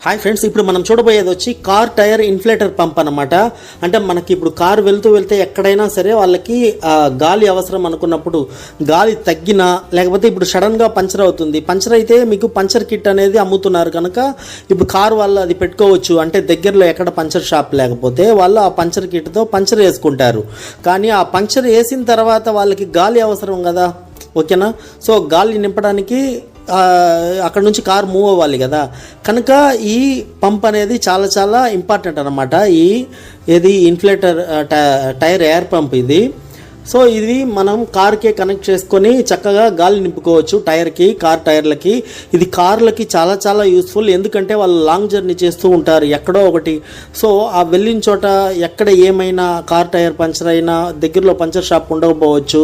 Hi friends, ఇప్పుడు మనం చూడబోయేది వచ్చి కార్ టైర్ ఇన్ఫ్లేటర్ పంప్ అనమాట. అంటే మనకి ఇప్పుడు కారు వెళ్తే ఎక్కడైనా సరే వాళ్ళకి గాలి అవసరం అనుకున్నప్పుడు గాలి తగ్గినా, లేకపోతే ఇప్పుడు సడన్గా పంచర్ అవుతుంది. పంచర్ అయితే మీకు పంచర్ కిట్ అనేది అమ్ముతున్నారు కనుక ఇప్పుడు కారు వాళ్ళు అది పెట్టుకోవచ్చు. అంటే దగ్గరలో ఎక్కడ పంచర్ షాప్ లేకపోతే వాళ్ళు ఆ పంచర్ కిట్తో పంచర్ వేసుకుంటారు. కానీ ఆ పంచర్ వేసిన తర్వాత వాళ్ళకి గాలి అవసరం కదా, ఓకేనా? సో గాలి నింపడానికి అక్కడ నుంచి కార్ మూవ్ అవ్వాలి కదా, కనుక ఈ పంప్ అనేది చాలా చాలా ఇంపార్టెంట్ అనమాట. ఇది ఇన్ఫ్లేటర్ టైర్ ఎయిర్ పంప్ ఇది. సో ఇది మనం కార్కే కనెక్ట్ చేసుకొని చక్కగా గాలి నింపుకోవచ్చు టైర్కి, కార్ టైర్లకి. ఇది కార్లకి చాలా చాలా యూస్ఫుల్, ఎందుకంటే వాళ్ళు లాంగ్ జర్నీ చేస్తూ ఉంటారు ఎక్కడో ఒకటి. సో ఆ వెళ్ళిన చోట ఎక్కడ ఏమైనా కార్ టైర్ పంచర్ అయినా దగ్గరలో పంచర్ షాప్ ఉండకపోవచ్చు.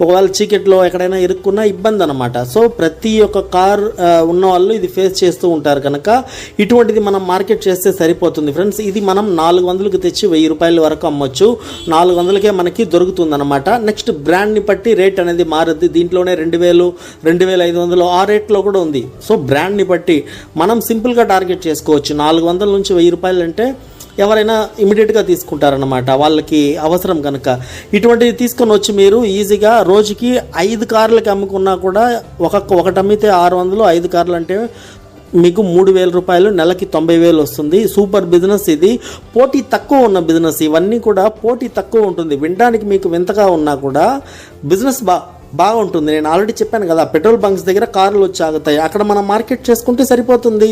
ఒకవేళ చీకట్లో ఎక్కడైనా ఇరుక్కున్నా ఇబ్బంది అనమాట. సో ప్రతి ఒక్క కార్ ఉన్న వాళ్ళు ఇది ఫేస్ చేస్తూ ఉంటారు కనుక ఇటువంటిది మనం మార్కెట్ చేస్తే సరిపోతుంది ఫ్రెండ్స్. ఇది మనం 400కి తెచ్చి 1000 రూపాయల వరకు అమ్మొచ్చు. 400కే మనకి దొరుకుతుంది అనమాట. నెక్స్ట్ బ్రాండ్ని బట్టి రేట్ అనేది మారుద్ది. దీంట్లోనే 2000, 2500 ఆ రేట్లో కూడా ఉంది. సో బ్రాండ్ని బట్టి మనం సింపుల్గా టార్గెట్ చేసుకోవచ్చు. 400 నుంచి 1000 రూపాయలు అంటే ఎవరైనా ఇమీడియట్గా తీసుకుంటారనమాట, వాళ్ళకి అవసరం కనుక. ఇటువంటివి తీసుకొని వచ్చి మీరు ఈజీగా రోజుకి 5 కార్లకి అమ్ముకున్నా కూడా ఒకటి అమ్మితే 600, 5 కార్లు అంటే మీకు 3000 రూపాయలు, నెలకి 90,000 వస్తుంది. సూపర్ బిజినెస్ ఇది. పోటీ తక్కువ ఉన్న బిజినెస్. ఇవన్నీ కూడా పోటీ తక్కువ ఉంటుంది. వినడానికి మీకు వింతగా ఉన్నా కూడా బిజినెస్ బాగుంటుంది. నేను ఆల్రెడీ చెప్పాను కదా, పెట్రోల్ బంక్స్ దగ్గర కార్లు వచ్చి ఆగుతాయి. అక్కడ మనం మార్కెట్ చేసుకుంటే సరిపోతుంది.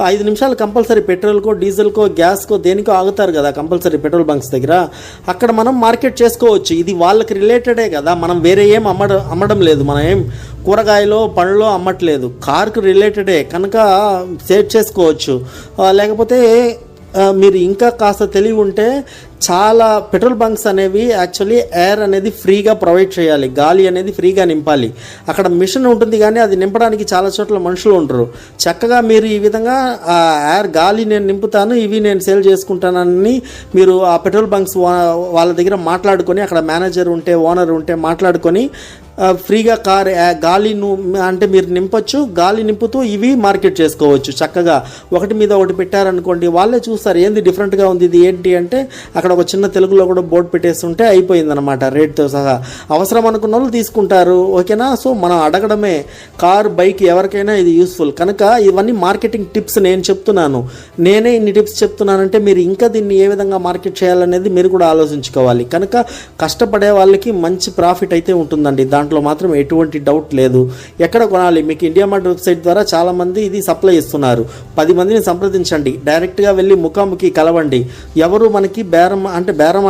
5 నిమిషాలు కంపల్సరీ పెట్రోల్కో, డీజిల్కో, గ్యాస్కో దేనికో ఆగుతారు కదా కంపల్సరీ పెట్రోల్ బంక్స్ దగ్గర. అక్కడ మనం మార్కెట్ చేసుకోవచ్చు. ఇది వాళ్ళకి రిలేటెడే కదా, మనం వేరే ఏం అమ్మడం లేదు. మనం ఏం కూరగాయలో పండ్లో అమ్మట్లేదు, కార్కు రిలేటెడే కనుక సేవ్ చేసుకోవచ్చు. లేకపోతే మీరు ఇంకా కాస్త తెలివి ఉంటే చాలా పెట్రోల్ బంక్స్ అనేవి యాక్చువల్లీ ఎయిర్ అనేది ఫ్రీగా ప్రొవైడ్ చేయాలి, గాలి అనేది ఫ్రీగా నింపాలి. అక్కడ మిషన్ ఉంటుంది కానీ అది నింపడానికి చాలా చోట్ల మనుషులు ఉంటారు. చక్కగా మీరు ఈ విధంగా ఎయిర్ గాలి నేను నింపుతాను, ఇవి నేను సేల్ చేసుకుంటానని మీరు ఆ పెట్రోల్ బంక్స్ వాళ్ళ దగ్గర మాట్లాడుకొని, అక్కడ మేనేజర్ ఉంటే, ఓనర్ ఉంటే మాట్లాడుకొని ఫ్రీగా గాలి అంటే మీరు నింపొచ్చు. గాలి నింపుతూ ఇవి మార్కెట్ చేసుకోవచ్చు చక్కగా. ఒకటి మీద ఒకటి పెట్టారనుకోండి, వాళ్ళే చూస్తారు ఏంది డిఫరెంట్గా ఉంది, ఇది ఏంటి అంటే అక్కడ ఒక చిన్న తెలుగులో కూడా బోర్డు పెట్టేస్తుంటే అయిపోయిందనమాట రేట్తో సహా. అవసరం అనుకున్న వాళ్ళు తీసుకుంటారు, ఓకేనా? సో మనం అడగడమే. కార్, బైక్ ఎవరికైనా ఇది యూస్ఫుల్ కనుక ఇవన్నీ మార్కెటింగ్ టిప్స్ నేను చెప్తున్నాను. నేనే ఇన్ని టిప్స్ చెప్తున్నానంటే మీరు ఇంకా దీన్ని ఏ విధంగా మార్కెట్ చేయాలనేది మీరు కూడా ఆలోచించుకోవాలి. కనుక కష్టపడే వాళ్ళకి మంచి ప్రాఫిట్ అయితే ఉంటుందండి, దాంట్లో మాత్రం ఎటువంటి డౌట్ లేదు. ఎక్కడ కొనాలి? మీకు ఇండియా మార్ట్ వెబ్సైట్ ద్వారా చాలామంది ఇది సప్లై ఇస్తున్నారు. 10 మందిని సంప్రదించండి, డైరెక్ట్గా వెళ్ళి ముఖాముఖి కలవండి. ఎవరు మనకి బేరం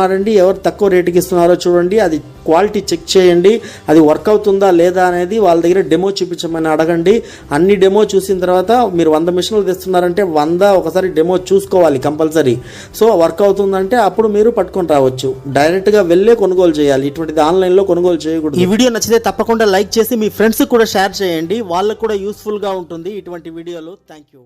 ఆడండి, ఎవరు తక్కువ రేటుకి ఇస్తున్నారో చూడండి, అది క్వాలిటీ చెక్ చేయండి, అది వర్క్ అవుతుందా లేదా అనేది వాళ్ళ దగ్గర డెమో చూపించమని అడగండి. అన్ని డెమో చూసిన తర్వాత మీరు 100 మిషన్లు తెస్తున్నారంటే 100 ఒకసారి డెమో చూసుకోవాలి కంపల్సరీ. సో వర్క్ అవుతుందంటే అప్పుడు మీరు పట్టుకొని రావచ్చు. డైరెక్ట్గా వెళ్ళే కొనుగోలు చేయాలి, ఇటువంటిది ఆన్లైన్లో కొనుగోలు చేయకూడదు. ఈ వీడియో నచ్చితే తప్పకుండా లైక్ చేసి మీ ఫ్రెండ్స్కి కూడా షేర్ చేయండి, వాళ్ళకు కూడా యూస్ఫుల్గా ఉంటుంది ఇటువంటి వీడియోలు. Thank you.